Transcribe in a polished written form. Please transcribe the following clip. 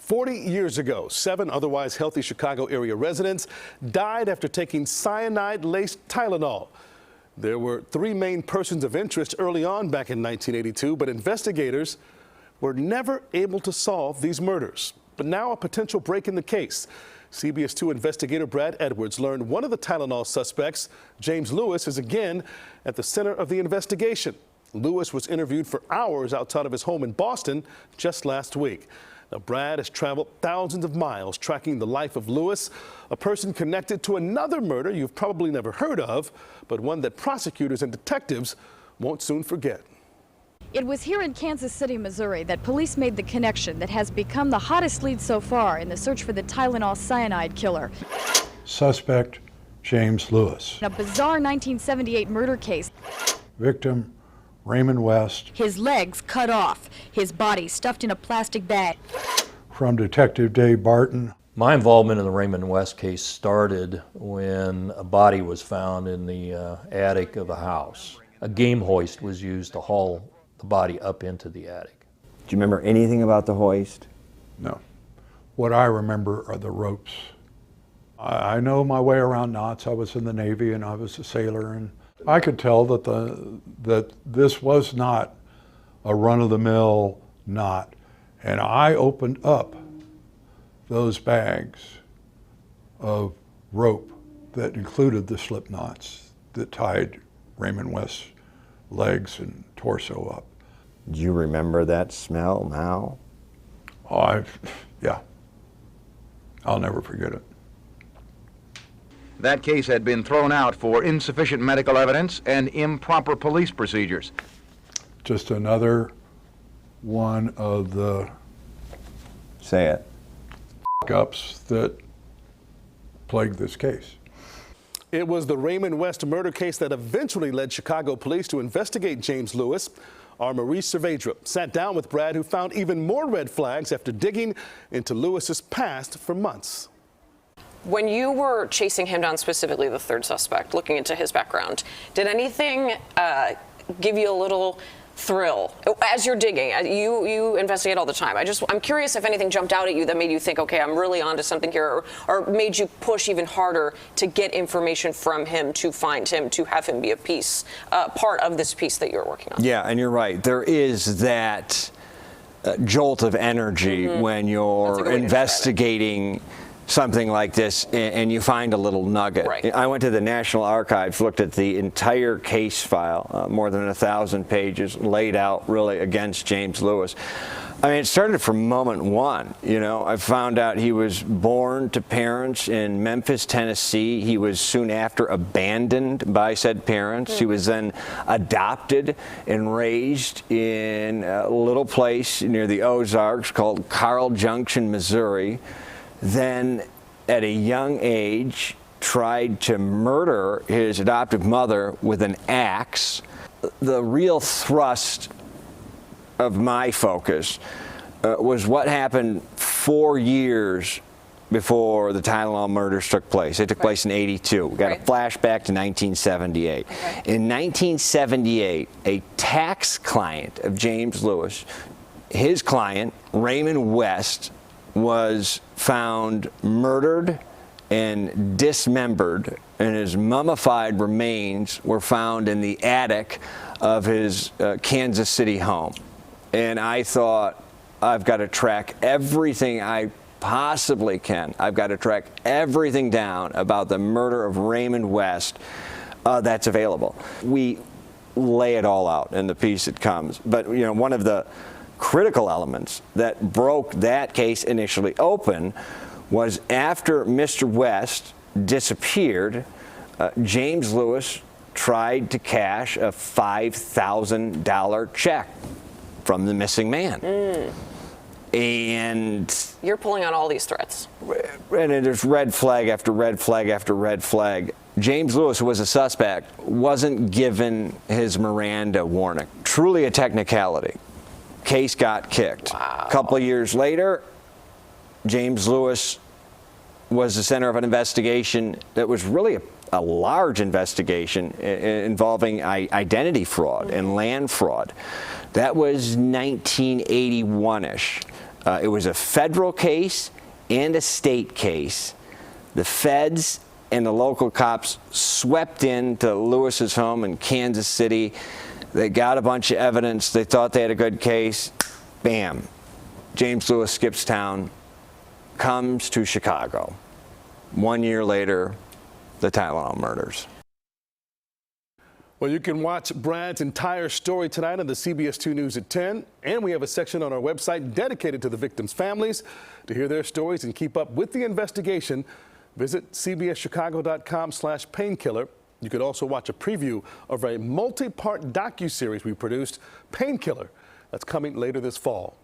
40 years ago, 7 otherwise healthy Chicago area residents died after taking cyanide-laced Tylenol. There were 3 main persons of interest early on back in 1982, but investigators were never able to solve these murders. But now a potential break in the case. CBS 2 investigator Brad Edwards learned one of the Tylenol suspects, James Lewis, is again at the center of the investigation. Lewis was interviewed for hours outside of his home in Boston just last week. Now, Brad has traveled thousands of miles tracking the life of Lewis, a person connected to another murder you've probably never heard of, but one that prosecutors and detectives won't soon forget. It was here in Kansas City, Missouri, that police made the connection that has become the hottest lead so far in the search for the Tylenol cyanide killer. Suspect, James Lewis. A bizarre 1978 murder case. Victim, Raymond West. His legs cut off, his body stuffed in a plastic bag. From Detective Dave Barton. My involvement in the Raymond West case started when a body was found in the attic of a house. A game hoist was used to haul the body up into the attic. Do you remember anything about the hoist? No. What I remember are the ropes. I know my way around knots. I was in the Navy and I was a sailor, and I could tell that this was not a run-of-the-mill knot. And I opened up those bags of rope that included the slip knots that tied Raymond West's legs and torso up. Do you remember that smell now? Oh, yeah. I'll never forget it. That case had been thrown out for insufficient medical evidence and improper police procedures. Just another one of the Say it. ups that plagued this case. It was the Raymond West murder case that eventually led Chicago police to investigate James Lewis. Our Maurice Cervedra sat down with Brad, who found even more red flags after digging into Lewis's past for months. When you were chasing him down, specifically the third suspect, looking into his background, did anything give you a little thrill as you're digging? You investigate all the time. I'm curious if anything jumped out at you that made you think, okay, I'm really onto something here, or made you push even harder to get information from him, to find him, to have him be a piece, part of this piece that you're working on. Yeah, and you're right. There is that jolt of energy when you're investigating something like this and you find a little nugget. Right. I went to the National Archives, looked at the entire case file, more than 1,000 pages laid out really against James Lewis. I mean, it started from moment one. You know, I found out he was born to parents in Memphis, Tennessee. He was soon after abandoned by said parents. He was then adopted and raised in a little place near the Ozarks called Carl Junction, Missouri. Then at a young age tried to murder his adoptive mother with an axe. The real thrust of my focus was what happened 4 years before the Tylenol murders took place. They took place in '82. We got a flashback to 1978. In 1978, a tax client of James Lewis, his client, Raymond West, was found murdered and dismembered, and his mummified remains were found in the attic of his Kansas City home. And I thought, I've got to track everything I possibly can. I've got to track everything down about the murder of Raymond West that's available. We lay it all out in the piece that comes. But, you know, one of the critical elements that broke that case initially open was after Mr. West disappeared, James Lewis tried to cash a $5,000 check from the missing man. And you're pulling out all these threats. And there's red flag after red flag after red flag. James Lewis, who was a suspect, wasn't given his Miranda warning. Truly a technicality. Case got kicked. Wow. A couple of years later, James Lewis was the center of an investigation that was really a large investigation involving identity fraud and land fraud. That was 1981-ish. It was a federal case and a state case. The feds and the local cops swept into Lewis's home in Kansas City. They got a bunch of evidence. They thought they had a good case. Bam. James Lewis skips town, comes to Chicago. 1 year later, the Tylenol murders. Well, you can watch Brad's entire story tonight on the CBS 2 News at 10. And we have a section on our website dedicated to the victims' families. To hear their stories and keep up with the investigation, visit cbschicago.com/painkiller. You could also watch a preview of a multi-part docuseries we produced, Painkiller, that's coming later this fall.